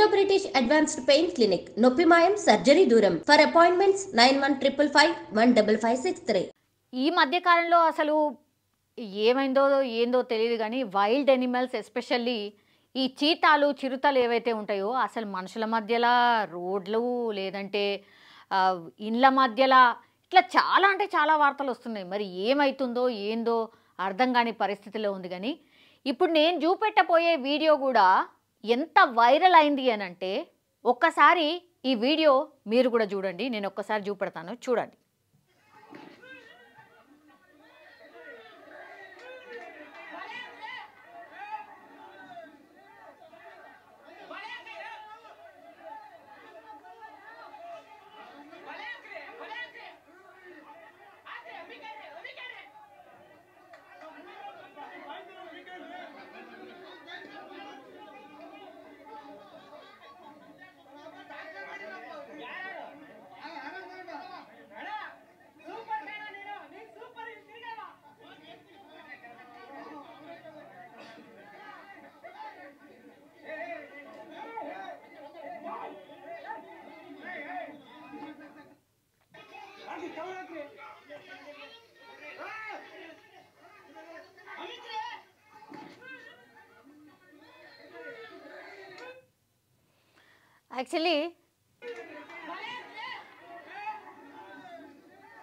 Indo British advanced pain clinic, నొప్పిమాయం surgery దూరం. For appointments 9155515563. ఈ మధ్య కాలంలో అసలు ఏమైందో ఏందో తెలియదు కానీ వైల్డ్ ఎనిమల్స్ ఎస్పెషల్లీ ఈ చీతాలు చిరుతలు ఏవైతే ఉంటాయో అసలు మనుషుల మధ్యలో రోడ్లు లేదంటే ఇండ్ల మధ్యలో ఇట్లా చాలా అంటే చాలా వార్తలు వస్తున్నాయి. మరి ఏమవుతుందో ఏందో అర్థం కాని పరిస్థితిలో ఉంది. కానీ ఇప్పుడు నేను చూపెట్టబోయే వీడియో కూడా ఎంత వైరల్ అయింది అని అంటే ఒక్కసారి ఈ వీడియో మీరు కూడా చూడండి. నేను ఒక్కసారి చూపెడతాను, చూడండి. యాక్చువల్లీ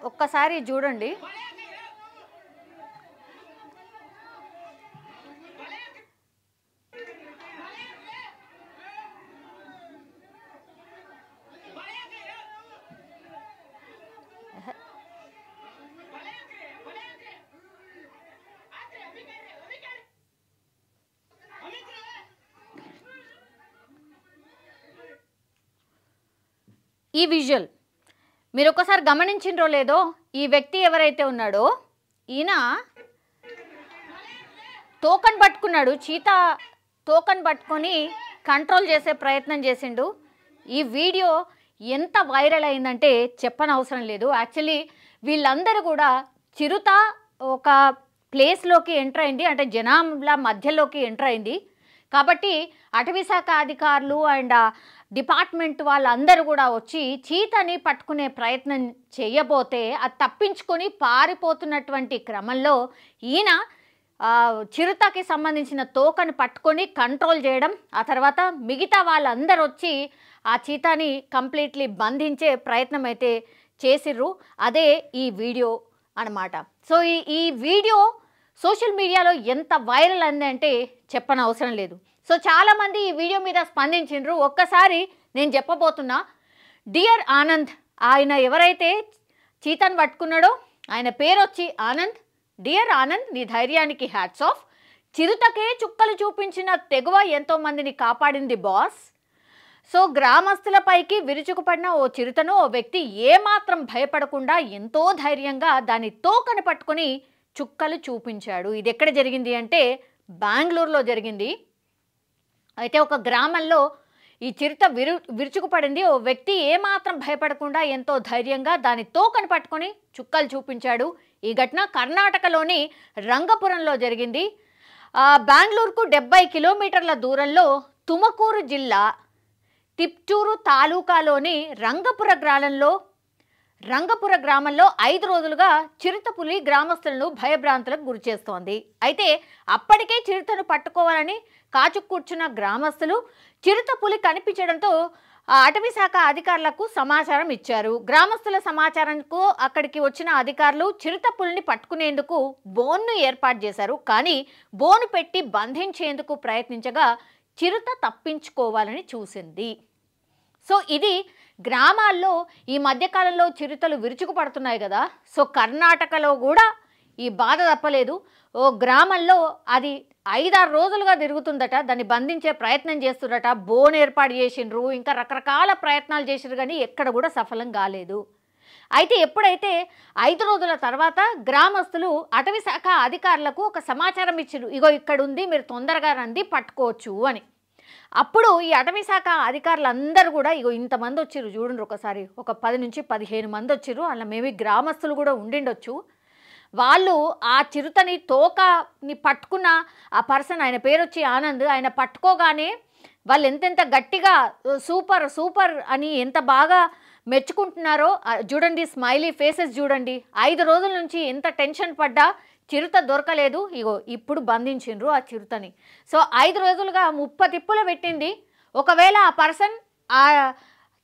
ఒక్కసారి చూడండి. ఈ విజువల్ మీరు ఒక్కసారి గమనించిండ్రో లేదో, ఈ వ్యక్తి ఎవరైతే ఉన్నాడో ఈయన తోకను పట్టుకున్నాడు, చీత తోకను పట్టుకొని కంట్రోల్ చేసే ప్రయత్నం చేసిండు. ఈ వీడియో ఎంత వైరల్ అయిందంటే చెప్పనవసరం లేదు. యాక్చువల్లీ వీళ్ళందరూ కూడా చిరుత ఒక ప్లేస్లోకి ఎంటర్ అయింది, అంటే జనాల మధ్యలోకి ఎంటర్ అయింది. కాబట్టి అటవీశాఖ అధికారులు అండ్ డిపార్ట్మెంట్ వాళ్ళందరూ కూడా వచ్చి చీతని పట్టుకునే ప్రయత్నం చేయబోతే అది తప్పించుకొని పారిపోతున్నటువంటి క్రమంలో ఈయన చిరుతకి సంబంధించిన తోకని పట్టుకొని కంట్రోల్ చేయడం, ఆ తర్వాత మిగతా వాళ్ళందరూ వచ్చి ఆ చీతని కంప్లీట్లీ బంధించే ప్రయత్నం అయితే చేసిర్రు. అదే ఈ వీడియో అన్నమాట. సో ఈ వీడియో సోషల్ మీడియాలో ఎంత వైరల్ అంది అంటే చెప్పనవసరం లేదు. సో చాలామంది ఈ వీడియో మీద స్పందించిండ్రు. ఒక్కసారి నేను చెప్పబోతున్నా. డియర్ ఆనంద్, ఆయన ఎవరైతే చీతను పట్టుకున్నాడో ఆయన పేరు వచ్చి ఆనంద్. డియర్ ఆనంద్, నీ ధైర్యానికి హ్యాట్స్ ఆఫ్. చిరుతకే చుక్కలు చూపించిన తెగువ ఎంతోమందిని కాపాడింది బాస్. సో గ్రామస్తులపైకి విరుచుకుపడిన ఓ చిరుతను ఓ వ్యక్తి ఏమాత్రం భయపడకుండా ఎంతో ధైర్యంగా దాని తోకను పట్టుకొని చుక్కలు చూపించాడు. ఇది ఎక్కడ జరిగింది అంటే బెంగళూరులో జరిగింది. అయితే ఒక గ్రామంలో ఈ చిరుత విరుచుకుపడింది. ఓ వ్యక్తి ఏమాత్రం భయపడకుండా ఎంతో ధైర్యంగా దాని తోకను పట్టుకొని చుక్కలు చూపించాడు. ఈ ఘటన కర్ణాటకలోని రంగపురంలో జరిగింది. బెంగళూరుకు 70 కిలోమీటర్ల దూరంలో తుమకూరు జిల్లా తిప్టూరు తాలూకాలోని రంగపుర గ్రామంలో 5 రోజులుగా చిరుతపులి గ్రామస్తులను భయభ్రాంతులకు గురి చేస్తోంది. అయితే అప్పటికే చిరుతను పట్టుకోవాలని కాచు కూర్చున్న గ్రామస్తులు చిరుతపులి కనిపించడంతో అటవీశాఖ అధికారులకు సమాచారం ఇచ్చారు. గ్రామస్తుల సమాచారంకు అక్కడికి వచ్చిన అధికారులు చిరుతపులిని పట్టుకునేందుకు బోన్ను ఏర్పాటు చేశారు. కానీ బోను పెట్టి బంధించేందుకు ప్రయత్నించగా చిరుత తప్పించుకోవాలని చూసింది. సో ఇది గ్రామాల్లో ఈ మధ్యకాలంలో చిరుతలు విరుచుకుపడుతున్నాయి కదా. సో కర్ణాటకలో కూడా ఈ బాధ తప్పలేదు. ఓ గ్రామంలో అది 5-6 రోజులుగా తిరుగుతుందట. దాన్ని బంధించే ప్రయత్నం చేస్తున్నట. బోన్ ఏర్పాటు చేసిండ్రు, ఇంకా రకరకాల ప్రయత్నాలు చేసిరు, కానీ ఎక్కడ కూడా సఫలం కాలేదు. అయితే ఎప్పుడైతే 5 రోజుల తర్వాత గ్రామస్తులు అటవీశాఖ అధికారులకు ఒక సమాచారం ఇచ్చారు, ఇగో ఇక్కడ ఉంది, మీరు తొందరగా రండి పట్టుకోవచ్చు అని. అప్పుడు ఈ అటవీశాఖ అధికారులందరూ కూడా ఇగో ఇంతమంది వచ్చిర్రు చూడండి, ఒకసారి ఒక 10 నుంచి 15 మంది వచ్చిర్రు. అలా మేబీ గ్రామస్తులు కూడా ఉండిండొచ్చు. వాళ్ళు ఆ చిరుతని తోకని పట్టుకున్న ఆ పర్సన్, ఆయన పేరు వచ్చి ఆనంద్, ఆయన పట్టుకోగానే వాళ్ళు ఎంతెంత గట్టిగా సూపర్ సూపర్ అని ఎంత బాగా మెచ్చుకుంటున్నారో చూడండి, స్మైలీ ఫేసెస్ చూడండి. 5 రోజుల నుంచి ఎంత టెన్షన్ పడ్డా చిరుత దొరకలేదు, ఇగో ఇప్పుడు బంధించిండ్రు ఆ చిరుతని. సో 5 రోజులుగా 30 తిప్పులు పెట్టింది. ఒకవేళ ఆ పర్సన్ ఆ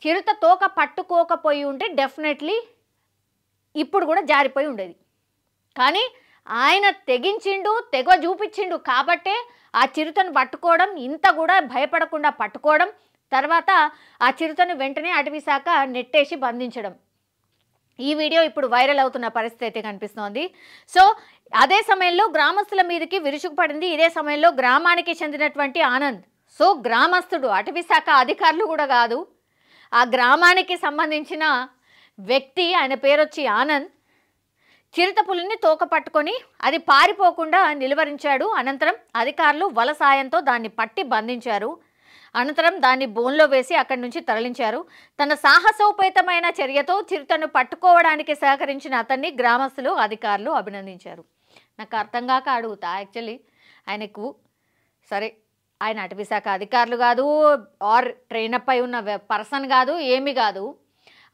చిరుత తోక పట్టుకోకపోయి ఉంటే డెఫినెట్లీ ఇప్పుడు కూడా జారిపోయి ఉండేది. కానీ ఆయన తెగించిండు, తెగ చూపించిండు కాబట్టే ఆ చిరుతను పట్టుకోవడం, ఇంత కూడా భయపడకుండా పట్టుకోవడం, తర్వాత ఆ చిరుతను వెంటనే అటవీ శాఖ నెట్టేసి బంధించడం. ఈ వీడియో ఇప్పుడు వైరల్ అవుతున్న పరిస్థితి అయితే కనిపిస్తోంది. సో అదే సమయంలో గ్రామస్తుల మీదకి విరుచుకుపడింది. ఇదే సమయంలో గ్రామానికి చెందినటువంటి ఆనంద్, సో గ్రామస్తుడు, అటవీ శాఖ అధికారులు కూడా కాదు, ఆ గ్రామానికి సంబంధించిన వ్యక్తి, ఆయన పేరు వచ్చి ఆనంద్, చిరుతపులిని తోక పట్టుకొని అది పారిపోకుండా నిలువరించాడు. అనంతరం అధికారులు వల సాయంతో దాన్ని పట్టి బంధించారు. అనంతరం దాన్ని బోన్లో వేసి అక్కడి నుంచి తరలించారు. తన సాహసోపేతమైన చర్యతో చిరుతను పట్టుకోవడానికి సహకరించిన అతన్ని గ్రామస్తులు, అధికారులు అభినందించారు. నాకు అర్థం కాక అడుగుతా, యాక్చువల్లీ ఆయనకు సరే ఆయన అటవీ శాఖ అధికారులు కాదు, ఆర్ ట్రైనప్ అయి ఉన్న పర్సన్ కాదు, ఏమి కాదు,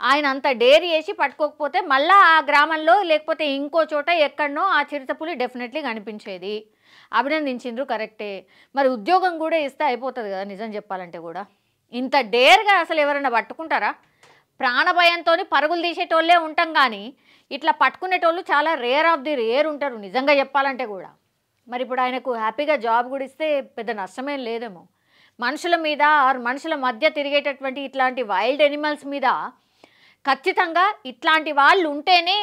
ఆయన అంత డేర్ చేసి పట్టుకోకపోతే మళ్ళీ ఆ గ్రామంలో లేకపోతే ఇంకో చోట ఎక్కడనో ఆ చిరుతపులి డెఫినెట్లీ కనిపించేది. అభినందించిండ్రు, కరెక్టే. మరి ఉద్యోగం కూడా ఇస్తే అయిపోతుంది కదా, నిజం చెప్పాలంటే కూడా. ఇంత డేర్గా అసలు ఎవరైనా పట్టుకుంటారా? ప్రాణభయంతో పరుగులు తీసేటోళ్ళే ఉంటాం, కానీ ఇట్లా పట్టుకునేటోళ్ళు చాలా రేర్ ఆఫ్ ది రేర్ ఉంటారు నిజంగా చెప్పాలంటే కూడా. మరి ఇప్పుడు ఆయనకు హ్యాపీగా జాబ్ కూడా ఇస్తే పెద్ద నష్టమేం లేదేమో. మనుషుల మీద ఆర్ మనుషుల మధ్య తిరిగేటటువంటి ఇట్లాంటి వైల్డ్ ఎనిమల్స్ మీద ఖచ్చితంగా ఇట్లాంటి వాళ్ళు ఉంటేనే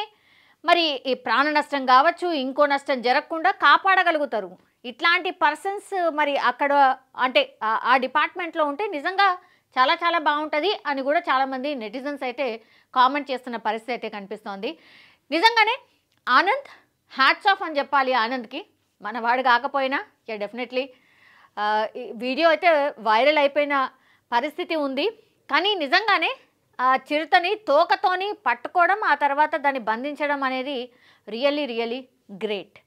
మరి ఈ ప్రాణ నష్టం కావచ్చు, ఇంకో నష్టం జరగకుండా కాపాడగలుగుతారు. ఇట్లాంటి పర్సన్స్ మరి అక్కడ అంటే ఆ డిపార్ట్మెంట్లో ఉంటే నిజంగా చాలా చాలా బాగుంటుంది అని కూడా చాలామంది నెటిజన్స్ అయితే కామెంట్ చేస్తున్న పరిస్థితి అయితే కనిపిస్తోంది. నిజంగానే ఆనంద్ హ్యాట్స్ ఆఫ్ అని చెప్పాలి ఆనంద్కి. మనవాడు కాకపోయినా డెఫినెట్లీ వీడియో అయితే వైరల్ అయిపోయిన పరిస్థితి ఉంది. కానీ నిజంగానే ఆ చిరుతని తోకతోని పట్టుకోవడం, ఆ తర్వాత దాన్ని బంధించడం అనేది రియల్లీ గ్రేట్.